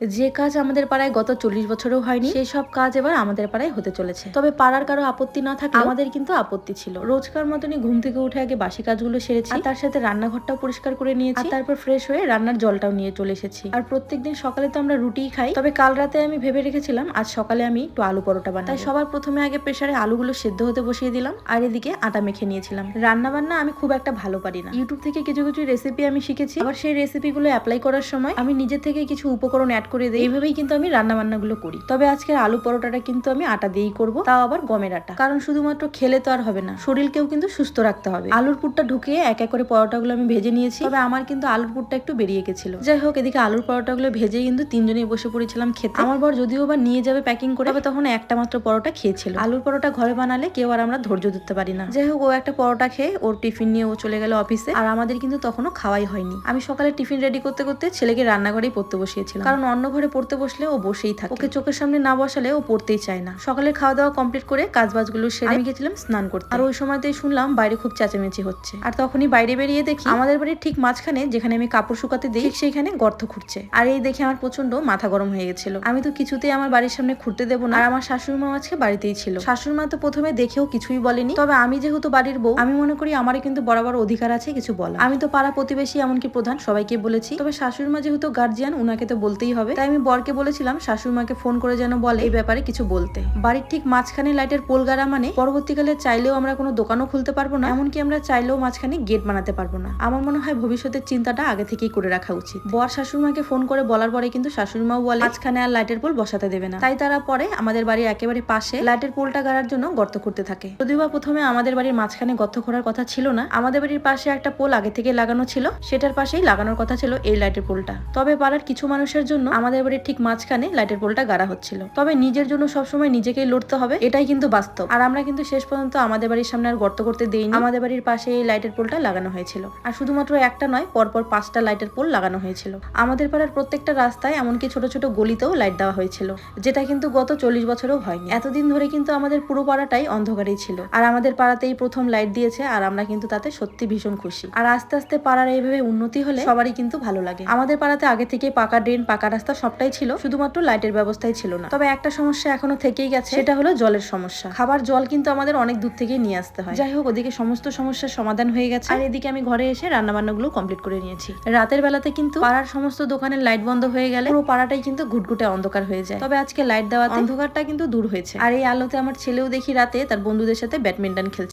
যে কাজ আমাদের পাড়ায় গত 40 বছরেও হয়নি সেই সব কাজ এবার আমাদের পাড়ায় হতে চলেছে। তবে পাড়ার কারো আপত্তি না থাকলে আমাদের কিন্তু আপত্তি ছিল। রোজকার মতনই ঘুম থেকে উঠে আগে বাসি কাজগুলো সেরেছি, আর তার সাথে রান্নাঘরটাও পরিষ্কার করে নিয়েছি, আর তারপর ফ্রেশ হয়ে রান্নার জলটাও নিয়ে চলে এসেছি। আর প্রত্যেকদিন সকালে তো আমরা রুটিই খাই, তবে কাল রাতে আমি ভেবে রেখেছিলাম আজ সকালে আমি একটু আলু পরোটা বানাবো। তাই সবার প্রথমে আগে প্রেসারে আলুগুলো সেদ্ধ হতে বসিয়ে দিলাম, আর এদিকে আটা মেখে নিয়েছিলাম। রান্না বান্না আমি খুব একটা ভালো পারি না, ইউটিউব থেকে কিছু কিছু রেসিপি আমি শিখেছি, আবার সেই রেসিপিগুলো অ্যাপ্লাই করার সময় আমি নিজে থেকে কিছু উপকরণ অ্যাড করে দিই। এইভাবেই কিন্তু আমি রান্না বান্নাগুলো করি। তবে আজকের আলু পরোটাটা কিন্তু আমি আটা দিয়েই করব, তাও আবার গমের আটা, কারণ শুধুমাত্র খেলে তো আর হবে না, শরীরকেও কিন্তু সুস্থ রাখতে হবে। আলুর পুরটা ঢুকিয়ে এক এক করে পরোটাগুলো আমি ভেজে নিয়েছি, তবে আমার কিন্তু আলুর পুরটা একটু বেরিয়ে গেছিল। যাই হোক, এদিকে আলুর পরোটাগুলো ভেজে কিন্তু তিনজনেই বসে পড়েছিলাম খেতে। আমার বর যদিও বা নিয়ে যাবে প্যাকিং করে, তবে তখন একটা মাত্র পরোটা খেয়েছিল। আলুর পরোটা ঘরে বানালে কেউ আর আমরা ধৈর্য ধরতে পারি না। যাই হোক, ও একটা পরোটা খেয়ে ওর টিফিন নিয়ে ও চলে গেল অফিসে, আর আমাদের কিন্তু তখনও খাওয়াই হয়নি। আমি সকালে টিফিন রেডি করতে করতে ছেলেকে রান্নাঘরেই পড়তে বসিয়েছিলাম, কারণ অন্য ঘরে পড়তে বসলে ও বসেই থাকে, ওকে চোখের সামনে না বসালে ও পড়তেই চায় না। সকালের খাওয়া দাওয়া কমপ্লিট করে কাজ বাজগুলো সেরে আমি গেছিলাম স্নান করতে, আর ওই সময়তেই শুনলাম বাইরে খুব চেঁচামেচি হচ্ছে। আর তখনই বাইরে বেরিয়ে দেখি আমাদের বাড়ির ঠিক মাঝখানে যেখানে আমি কাপড় শুকাতে দিই সেইখানে গর্ত খুঁড়ছে। আর এই দেখে আমার প্রচন্ড মাথা গরম হয়ে গেছিল। আমি তো কিছুতেই আমার বাড়ির সামনে খুঁড়তে দেবো না, আর আমার শাশুড়ি মা আজকে বাড়িতেই ছিল। শাশুড়ি মা তো প্রথমে দেখেও কিছুই বলেনি, তবে আমি যেহেতু বাড়ির বউ, আমি মনে করি আমারই কিন্তু বরাবর অধিকার আছে কিছু বলা। আমি তো পাড়া প্রতিবেশী এমনকি প্রধান সবাইকে বলেছি, তবে শাশুড়ি মা যেহেতু গার্জিয়ান, উনাকে তো বলতেই হবে। তাই আমি বরকে বলেছিলাম শাশুড়ি মাকে ফোন করে যেন বলে এই ব্যাপারে কিছু বলতে। বাড়ির ঠিক মাঝখানে লাইটের পোল গাড়া মানে পরবর্তীকালে চাইলেও আমরা কোনো দোকানও খুলতে পারবো না, এমনকি আমরা চাইলেও মাঝখানে গেট বানাতে পারবো না। আমার মনে হয় ভবিষ্যতের চিন্তাটা আগে থেকেই করে রাখা উচিত। বর শাশুড়ি মাকে ফোন করে বলার পরে কিন্তু শাশুড়ি মাও বলে মাঝখানে আর লাইটের পোল বসাতে দেবে না। তাই তারা পরে আমাদের বাড়ির একেবারে পাশে লাইটের পোলটা গাড়ার জন্য গর্ত করতে থাকে। যদিও বা প্রথমে আমাদের বাড়ির মাঝখানে গর্ত করার কথা ছিল না, আমাদের বাড়ির পাশে একটা পোল আগে থেকে লাগানো ছিল, সেটার পাশেই লাগানোর কথা ছিল এই লাইটের পোলটা। তবে পাড়ার কিছু মানুষের জন্য আমাদের বাড়ির ঠিক মাঝখানে লাইটের পোলটা গাড়া হচ্ছিল। তবে নিজের জন্য সবসময় নিজেকেই লড়তে হবে, এটাই কিন্তু বাস্তব। আর আমরা কিন্তু শেষ পর্যন্ত আমাদের বাড়ির সামনে আর গর্ত করতে দেইনি, আমাদের বাড়ির পাশে এই লাইটের পোলটা লাগানো হয়েছিল। আর শুধুমাত্র একটা নয়, পরপর 5টা লাইটের পোল লাগানো হয়েছিল। আমাদের পাড়ার প্রত্যেকটা রাস্তায় এমনকি ছোট ছোট গলিতেও লাইট দেওয়া হয়েছিল, যেটা কিন্তু গত 40 বছরেও হয়নি। এতদিন ধরে কিন্তু আমাদের পুরো পাড়াটাই অন্ধকারেই ছিল, আর আমাদের পাড়াতেই প্রথম লাইট দিয়েছে, আর আমরা কিন্তু তাতে সত্যি ভীষণ খুশি। আর আস্তে আস্তে পাড়ার এইভাবে উন্নতি হলে সবারই কিন্তু ভালো লাগে। আমাদের পাড়াতে আগে থেকে পাকা ড্রেন, পাকা রাস্তা সবটাই ছিল, শুধুমাত্র লাইটের ব্যবস্থাই ছিল না। তবে একটা সমস্যা এখনো থেকেই গেছে, সেটা হলো জলের সমস্যা। খাবার জল কিন্তু আমাদের অনেক দূর থেকেই নিয়ে আসতে হয়। যাই হোক, ওদিকে সমস্ত সমস্যার সমাধান হয়ে গেছে, আর এদিকে আমি ঘরে এসে রান্না বান্নাগুলো কমপ্লিট করে নিয়েছি। রাতের বেলাতে কিন্তু পাড়ার সমস্ত দোকানের লাইট বন্ধ হয়ে গেলে পুরো পাড়াটাই কিন্তু ঘুটঘুটে অন্ধকার হয়ে যায়। তবে আজকে লাইট দেওয়াতে অন্ধকারটা কিন্তু দূর হয়েছে। আর এই আলোতে আমার ছেলেও দেখি রাতে তার বন্ধুদের সাথে ব্যাডমিন্টন খেলছে।